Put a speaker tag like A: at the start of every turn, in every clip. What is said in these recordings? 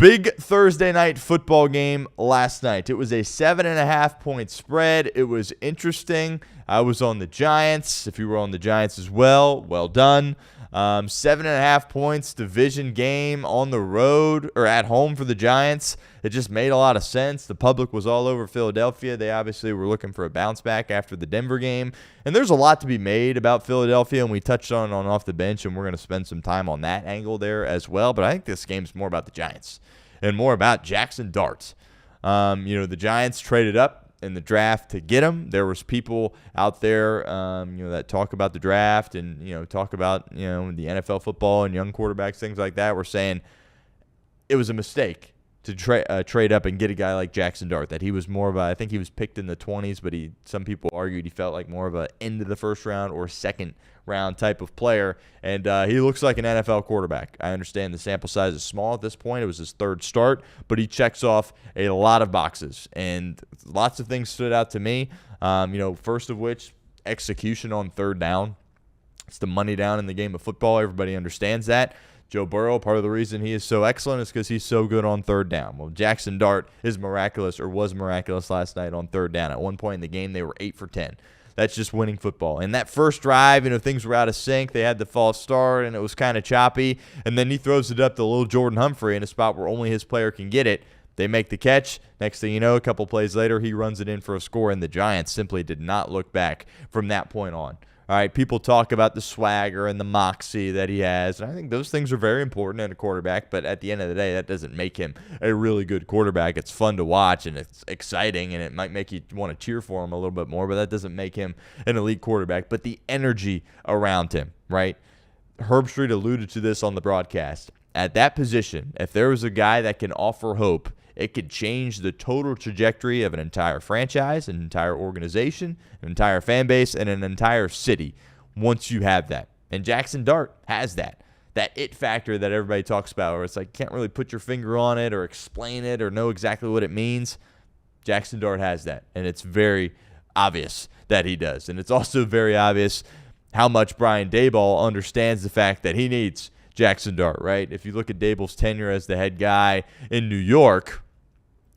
A: Big Thursday night football game last night. It was a 7.5-point spread. It was interesting. I was on the Giants. If you were on the Giants as well, well done. 7.5 points, division game on the road or at home for the Giants. It just made a lot of sense. The public was all over Philadelphia. They obviously were looking for a bounce back after the Denver game. And there's a lot to be made about Philadelphia, and we touched on off the bench, and we're going to spend some time on that angle there as well. But I think this game's more about the Giants and more about Jaxson Dart. The Giants traded up in the draft to get him. There was people out there, that talk about the draft and, talk about, the NFL football and young quarterbacks, things like that. Were saying it was a mistake to trade up and get a guy like Jaxson Dart, that he was more of I think he was picked in the 20s, but some people argued he felt like more of a end of the first round or second round type of player, and he looks like an NFL quarterback. I understand the sample size is small at this point. It was his third start, but he checks off a lot of boxes, and lots of things stood out to me. First of which, execution on third down. It's the money down in the game of football. Everybody understands that. Joe Burrow, part of the reason he is so excellent is because he's so good on third down. Well, Jaxson Dart was miraculous last night on third down. At one point in the game, they were 8 for 10. That's just winning football. And that first drive, things were out of sync. They had the false start, and it was kind of choppy. And then he throws it up to little Jordan Humphrey in a spot where only his player can get it. They make the catch. Next thing you know, a couple plays later, he runs it in for a score, and the Giants simply did not look back from that point on. All right, people talk about the swagger and the moxie that he has, and I think those things are very important in a quarterback, but at the end of the day, that doesn't make him a really good quarterback. It's fun to watch, and it's exciting, and it might make you want to cheer for him a little bit more, but that doesn't make him an elite quarterback. But the energy around him, right? Herbstreit alluded to this on the broadcast. At that position, if there was a guy that can offer hope, it could change the total trajectory of an entire franchise, an entire organization, an entire fan base, and an entire city once you have that. And Jaxson Dart has that it factor that everybody talks about, where it's like can't really put your finger on it or explain it or know exactly what it means. Jaxson Dart has that, and it's very obvious that he does. And it's also very obvious how much Brian Daboll understands the fact that he needs Jaxson Dart, right? If you look at Daboll's tenure as the head guy in New York,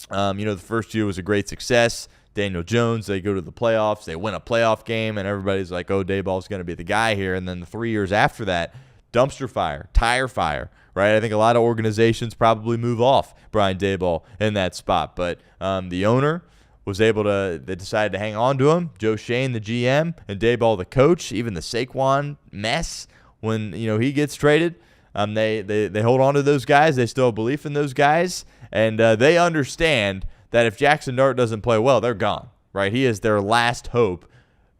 A: the first year was a great success. Daniel Jones, they go to the playoffs, they win a playoff game, and everybody's like, oh, Daboll's going to be the guy here. And then the 3 years after that, dumpster fire, tire fire, right? I think a lot of organizations probably move off Brian Daboll in that spot. But the owner was able to, they decided to hang on to him. Joe Shane, the GM, and Daboll, the coach, even the Saquon mess when, he gets traded. They hold on to those guys. They still have belief in those guys. And they understand that if Jaxson Dart doesn't play well, they're gone, right? He is their last hope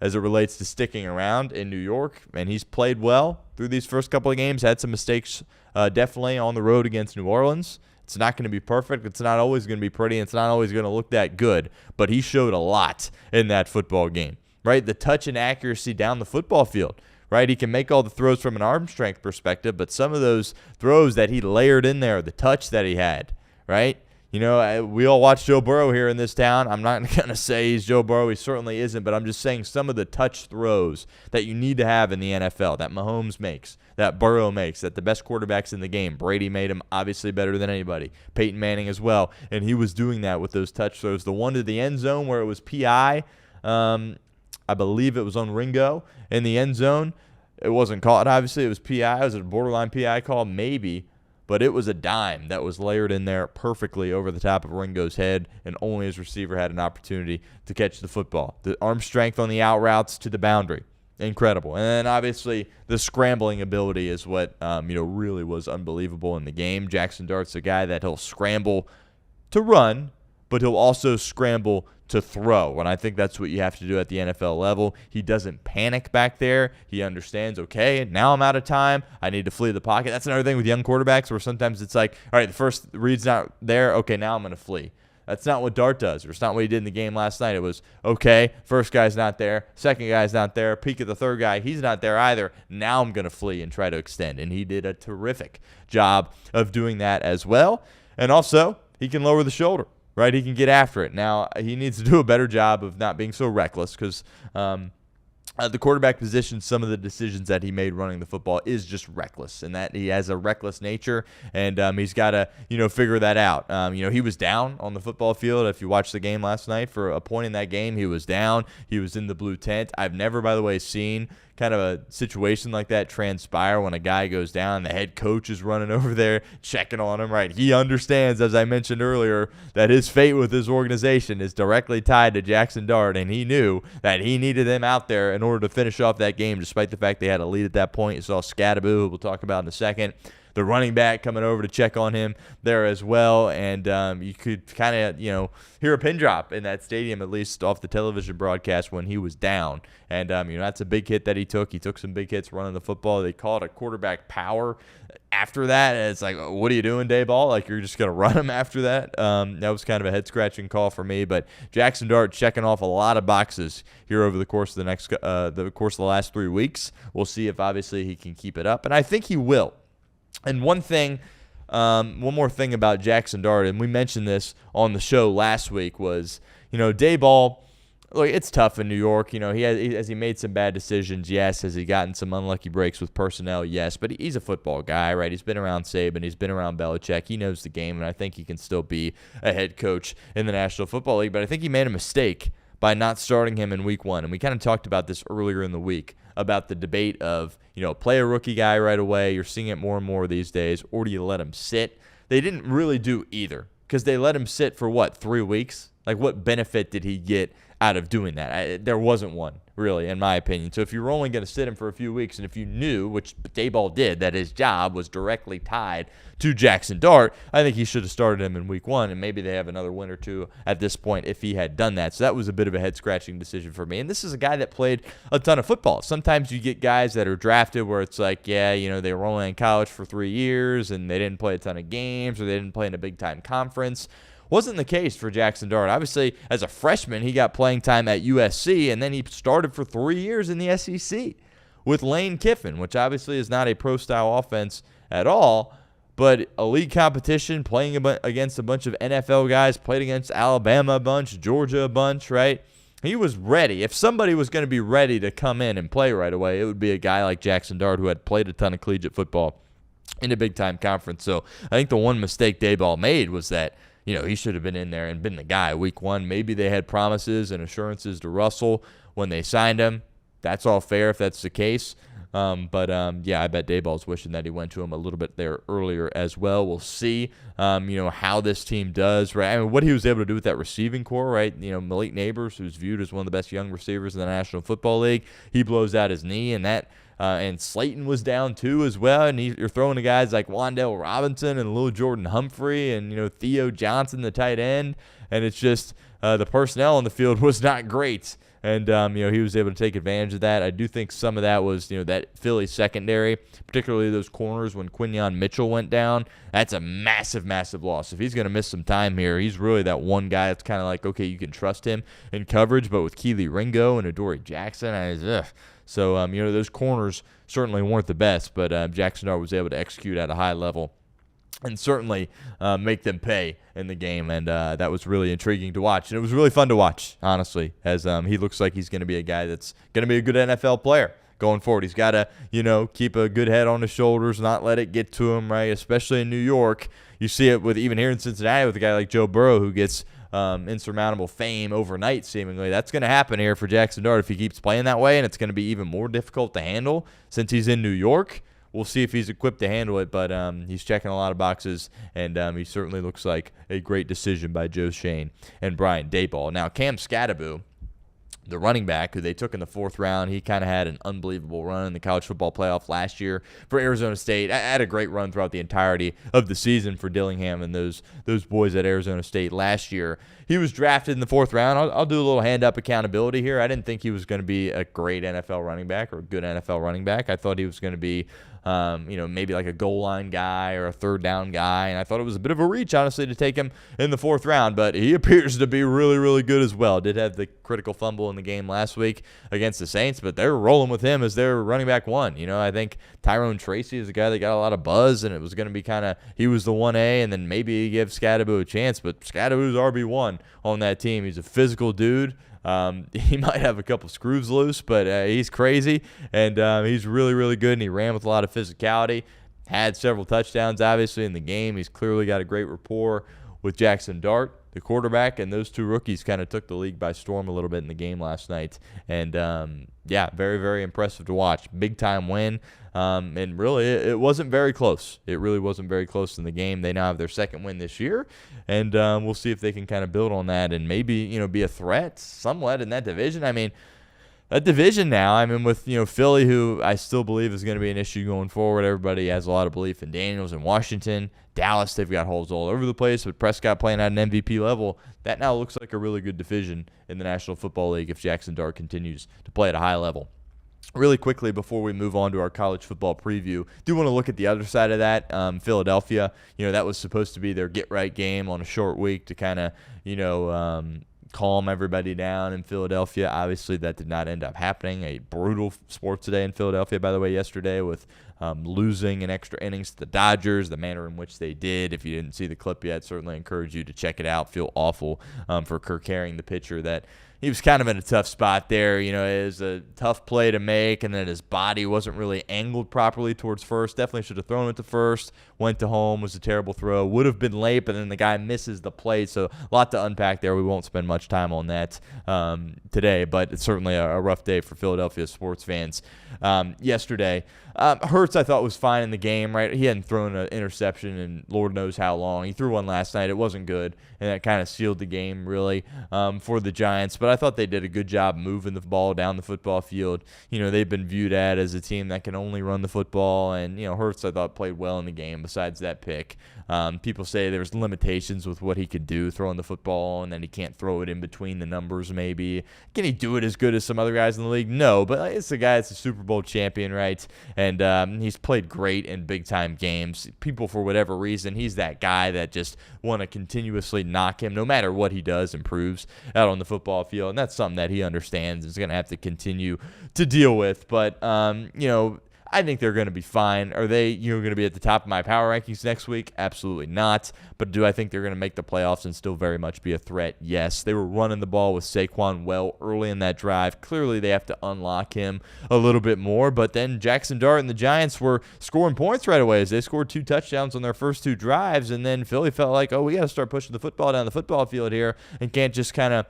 A: as it relates to sticking around in New York. And he's played well through these first couple of games, had some mistakes definitely on the road against New Orleans. It's not going to be perfect. It's not always going to be pretty. It's not always going to look that good. But he showed a lot in that football game, right? The touch and accuracy down the football field. Right, he can make all the throws from an arm strength perspective, but some of those throws that he layered in there, the touch that he had, right? We all watch Joe Burrow here in this town. I'm not going to say he's Joe Burrow. He certainly isn't, but I'm just saying some of the touch throws that you need to have in the NFL, that Mahomes makes, that Burrow makes, that the best quarterbacks in the game. Brady made him obviously better than anybody. Peyton Manning as well, and he was doing that with those touch throws. The one to the end zone where it was PI, I believe it was on Ringo in the end zone. It wasn't caught, obviously. It was PI. Was it a borderline PI call? Maybe. But it was a dime that was layered in there perfectly over the top of Ringo's head, and only his receiver had an opportunity to catch the football. The arm strength on the out routes to the boundary, incredible. And then, obviously, the scrambling ability is what really was unbelievable in the game. Jaxson Dart's a guy that he'll scramble to run, but he'll also scramble to throw, and I think that's what you have to do at the NFL level. He doesn't panic back there. He understands, okay, now I'm out of time. I need to flee the pocket. That's another thing with young quarterbacks where sometimes it's like, all right, the first read's not there. Okay, now I'm going to flee. That's not what Dart does, or it's not what he did in the game last night. It was, okay, first guy's not there, second guy's not there, peek at the third guy, he's not there either. Now I'm going to flee and try to extend, and he did a terrific job of doing that as well. And also, he can lower the shoulder. Right, he can get after it. Now, he needs to do a better job of not being so reckless because, The quarterback position, some of the decisions that he made running the football is just reckless, and that he has a reckless nature, and he's got to, figure that out. He was down on the football field. If you watched the game last night, for a point in that game, he was down. He was in the blue tent. I've never, by the way, seen kind of a situation like that transpire when a guy goes down. The head coach is running over there checking on him, right? He understands, as I mentioned earlier, that his fate with his organization is directly tied to Jaxson Dart, and he knew that he needed him out there in order to finish off that game, despite the fact they had a lead at that point. You saw Scadaboo, who we'll talk about in a second, the running back, coming over to check on him there as well. And you could kind of, hear a pin drop in that stadium, at least off the television broadcast, when he was down. And, that's a big hit that he took. He took some big hits running the football. They call it a quarterback power after that. And it's like, what are you doing, Dayball? Like, you're just going to run him after that? That was kind of a head-scratching call for me. But Jaxson Dart checking off a lot of boxes here over the course of the last 3 weeks. We'll see if, obviously, he can keep it up. And I think he will. And one more thing about Jaxson Dart, and we mentioned this on the show last week, was, Dayball, look, it's tough in New York. Has he made some bad decisions? Yes. Has he gotten some unlucky breaks with personnel? Yes. But he's a football guy, right? He's been around Saban. He's been around Belichick. He knows the game, and I think he can still be a head coach in the National Football League. But I think he made a mistake by not starting him in week 1. And we kind of talked about this earlier in the week, about the debate of, play a rookie guy right away. You're seeing it more and more these days. Or do you let him sit? They didn't really do either, because they let him sit for, 3 weeks? Like, what benefit did he get out of doing that? There wasn't one, really, in my opinion. So if you were only going to sit him for a few weeks, and if you knew, which Dayball did, that his job was directly tied to Jaxson Dart, I think he should have started him in week 1, and maybe they have another win or two at this point if he had done that. So that was a bit of a head-scratching decision for me. And this is a guy that played a ton of football. Sometimes you get guys that are drafted where it's like, they were only in college for 3 years, and they didn't play a ton of games, or they didn't play in a big-time conference. Wasn't the case for Jaxson Dart. Obviously, as a freshman, he got playing time at USC, and then he started for 3 years in the SEC with Lane Kiffin, which obviously is not a pro-style offense at all, but a league competition, playing against a bunch of NFL guys, played against Alabama a bunch, Georgia a bunch, right? He was ready. If somebody was going to be ready to come in and play right away, it would be a guy like Jaxson Dart, who had played a ton of collegiate football in a big-time conference. So I think the one mistake Dayball made was that, he should have been in there and been the guy week 1. Maybe they had promises and assurances to Russell when they signed him. That's all fair if that's the case. I bet Dayball's wishing that he went to him a little bit there earlier as well. We'll see, how this team does, right? I mean, what he was able to do with that receiving core, right? Malik Neighbors, who's viewed as one of the best young receivers in the National Football League, he blows out his knee, and that and Slayton was down too as well, and you're throwing to guys like Wan'Dale Robinson and Lil Jordan Humphrey and Theo Johnson, the tight end, and it's just the personnel on the field was not great. And, he was able to take advantage of that. I do think some of that was, that Philly secondary, particularly those corners when Quinyon Mitchell went down. That's a massive, massive loss. If he's going to miss some time here, he's really that one guy that's kind of like, okay, you can trust him in coverage. But with Keely Ringo and Adoree Jackson, So, those corners certainly weren't the best. But Jaxson Dart was able to execute at a high level and certainly make them pay in the game, and that was really intriguing to watch. And it was really fun to watch, honestly, as he looks like he's going to be a guy that's going to be a good NFL player going forward. He's got to, keep a good head on his shoulders, not let it get to him, right? Especially in New York. You see it with even here in Cincinnati with a guy like Joe Burrow, who gets insurmountable fame overnight, seemingly. That's going to happen here for Jaxson Dart if he keeps playing that way, and it's going to be even more difficult to handle since he's in New York. We'll see if he's equipped to handle it, but he's checking a lot of boxes, and he certainly looks like a great decision by Joe Schoen and Brian Dayball. Now, Cam Scadaboo, the running back who they took in the 4th round, he kind of had an unbelievable run in the college football playoff last year for Arizona State. Had a great run throughout the entirety of the season for Dillingham and those boys at Arizona State last year. He was drafted in the 4th round. I'll do a little hand-up accountability here. I didn't think he was going to be a great NFL running back or a good NFL running back. I thought he was going to be maybe like a goal line guy or a 3rd down guy. And I thought it was a bit of a reach, honestly, to take him in the 4th round. But he appears to be really, really good as well. Did have the critical fumble in the game last week against the Saints, but they're rolling with him as their running back 1. I think Tyrone Tracy is a guy that got a lot of buzz, and it was going to be he was the 1A, and then maybe he gives Scadaboo a chance. But Scadaboo's RB1 on that team. He's a physical dude. He might have a couple screws loose, but he's crazy, and he's really, really good, and he ran with a lot of physicality. Had several touchdowns, obviously, in the game. He's clearly got a great rapport with Jaxson Dart, the quarterback, and those two rookies kind of took the league by storm a little bit in the game last night. And, very, very impressive to watch. Big-time win, and really it wasn't very close. It really wasn't very close in the game. They now have their second win this year, and we'll see if they can kind of build on that and maybe, be a threat somewhat in that division. I mean, that division now, with, Philly, who I still believe is going to be an issue going forward. Everybody has a lot of belief in Daniels and Washington. Dallas, they've got holes all over the place, but Prescott playing at an MVP level, that now looks like a really good division in the National Football League if Jaxson Dart continues to play at a high level. Really quickly, before we move on to our college football preview, do want to look at the other side of that. Philadelphia, that was supposed to be their get-right game on a short week to kind of, calm everybody down in Philadelphia. Obviously, that did not end up happening. A brutal sports today in Philadelphia, by the way, yesterday with losing in extra innings to the Dodgers, the manner in which they did. If you didn't see the clip yet, certainly encourage you to check it out. Feel awful for Kirk Herring, the pitcher, that he was kind of in a tough spot there. It was a tough play to make, and then his body wasn't really angled properly towards first. Definitely should have thrown it to first. Went to home, was a terrible throw. Would have been late, but then the guy misses the plate. So a lot to unpack there. We won't spend much time on that today, but it's certainly a rough day for Philadelphia sports fans yesterday. Hurts, I thought, was fine in the game, right? He hadn't thrown an interception in Lord knows how long. He threw one last night. It wasn't good, and that kind of sealed the game, really, for the Giants. But I thought they did a good job moving the ball down the football field. They've been viewed as a team that can only run the football, and, Hurts, I thought, played well in the game besides that pick. People say there's limitations with what he could do throwing the football, and then he can't throw it in between the numbers maybe. Can he do it as good as some other guys in the league? No, but it's a guy that's a Super Bowl champion, right? And he's played great in big-time games. People, for whatever reason, he's that guy that just want to continuously knock him. No matter what he does, improves out on the football field, and that's something that he understands and is going to have to continue to deal with. But, I think they're going to be fine. Are they, going to be at the top of my power rankings next week? Absolutely not. But do I think they're going to make the playoffs and still very much be a threat? Yes. They were running the ball with Saquon well early in that drive. Clearly, they have to unlock him a little bit more. But then Jaxson Dart and the Giants were scoring points right away as they scored 2 touchdowns on their first 2 drives. And then Philly felt like, we got to start pushing the football down the football field here and can't just kind of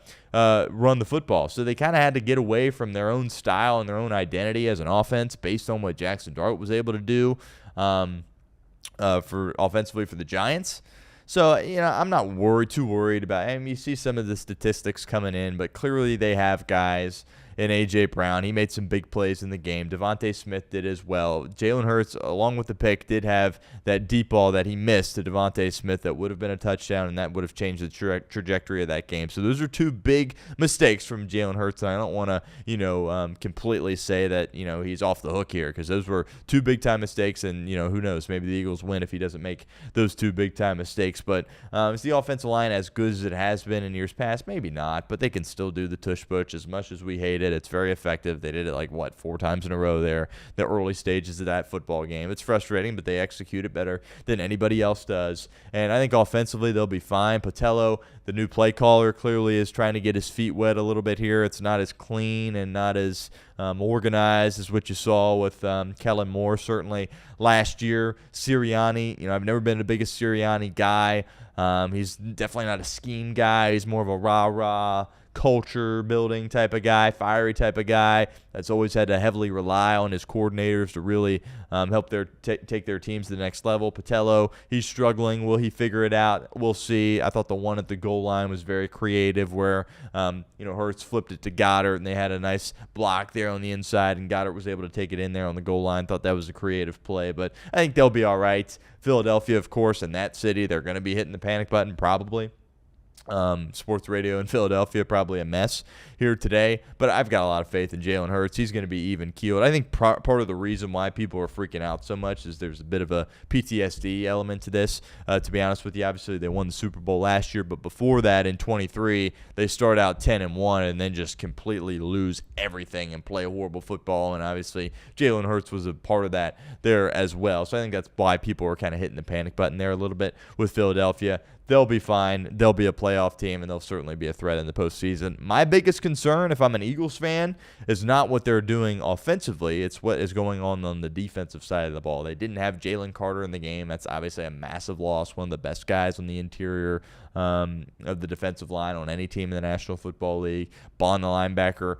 A: run the football. So they kind of had to get away from their own style and their own identity as an offense based on what Jaxson Dart was able to do for offensively for the Giants. So, I'm not too worried about it. You see some of the statistics coming in, but clearly they have guys in A.J. Brown. He made some big plays in the game. Devontae Smith did as well. Jalen Hurts, along with the pick, did have that deep ball that he missed to Devontae Smith that would have been a touchdown, and that would have changed the trajectory of that game. So those are 2 big mistakes from Jalen Hurts, and I don't want to, completely say that, he's off the hook here, because those were 2 big-time mistakes, and, who knows, maybe the Eagles win if he doesn't make those 2 big-time mistakes. But is the offensive line as good as it has been in years past? Maybe not, but they can still do the tush-push as much as we hate it. It's very effective. They did it 4 times in a row there, the early stages of that football game. It's frustrating, but they execute it better than anybody else does. And I think offensively they'll be fine. Patello, the new play caller, clearly is trying to get his feet wet a little bit here. It's not as clean and not as organized as what you saw with Kellen Moore certainly last year. Sirianni, I've never been the biggest Sirianni guy. He's definitely not a scheme guy. He's more of a rah-rah culture building type of guy, fiery type of guy that's always had to heavily rely on his coordinators to really help take their teams to the next level. Patello, he's struggling. Will he figure it out? We'll see. I thought the one at the goal line was very creative where, Hurts flipped it to Goddard and they had a nice block there on the inside and Goddard was able to take it in there on the goal line. Thought that was a creative play, but I think they'll be all right. Philadelphia, of course, in that city, they're going to be hitting the panic button probably. Sports radio in Philadelphia, probably a mess here today, but I've got a lot of faith in Jalen Hurts. He's going to be even keeled. I think part of the reason why people are freaking out so much is there's a bit of a PTSD element to this, to be honest with you. Obviously, they won the Super Bowl last year, but before that, in 23, they start out 10-1 and then just completely lose everything and play horrible football, and obviously, Jalen Hurts was a part of that there as well, so I think that's why people are kind of hitting the panic button there a little bit with Philadelphia. they'll be fine. They'll be a playoff team, and they'll certainly be a threat in the postseason. My biggest concern, if I'm an Eagles fan, is not what they're doing offensively. It's what is going on the defensive side of the ball. They didn't have Jalen Carter in the game. That's obviously a massive loss. One of the best guys on the interior of the defensive line on any team in the National Football League. Bond, the linebacker,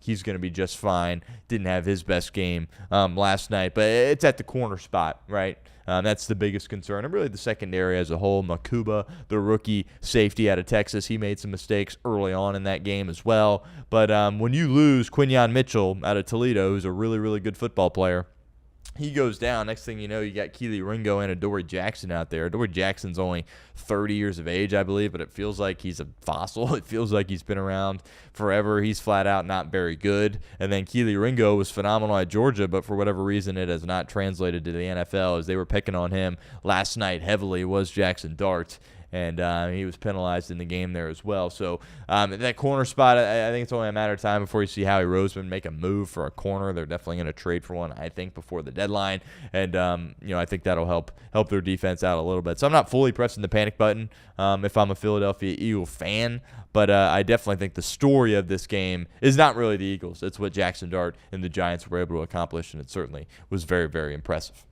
A: he's going to be just fine. Didn't have his best game last night, but it's at the corner spot, right? That's the biggest concern. And really the secondary as a whole. Makuba, the rookie safety out of Texas, he made some mistakes early on in that game as well. But when you lose Quinyon Mitchell out of Toledo, who's a really, really good football player, he goes down. Next thing you know, you got Keely Ringo and Adoree Jackson out there. Adoree Jackson's only 30 years of age, I believe, but it feels like he's a fossil. It feels like he's been around forever. He's flat out not very good. And then Keely Ringo was phenomenal at Georgia, but for whatever reason, it has not translated to the NFL, as they were picking on him last night heavily, was Jaxson Dart. And he was penalized in the game there as well. So that corner spot, I think it's only a matter of time before you see Howie Roseman make a move for a corner. They're definitely going to trade for one, I think, before the deadline. And I think that'll help their defense out a little bit. So I'm not fully pressing the panic button if I'm a Philadelphia Eagle fan. But I definitely think the story of this game is not really the Eagles. It's what Jaxson Dart and the Giants were able to accomplish, and it certainly was very, very impressive.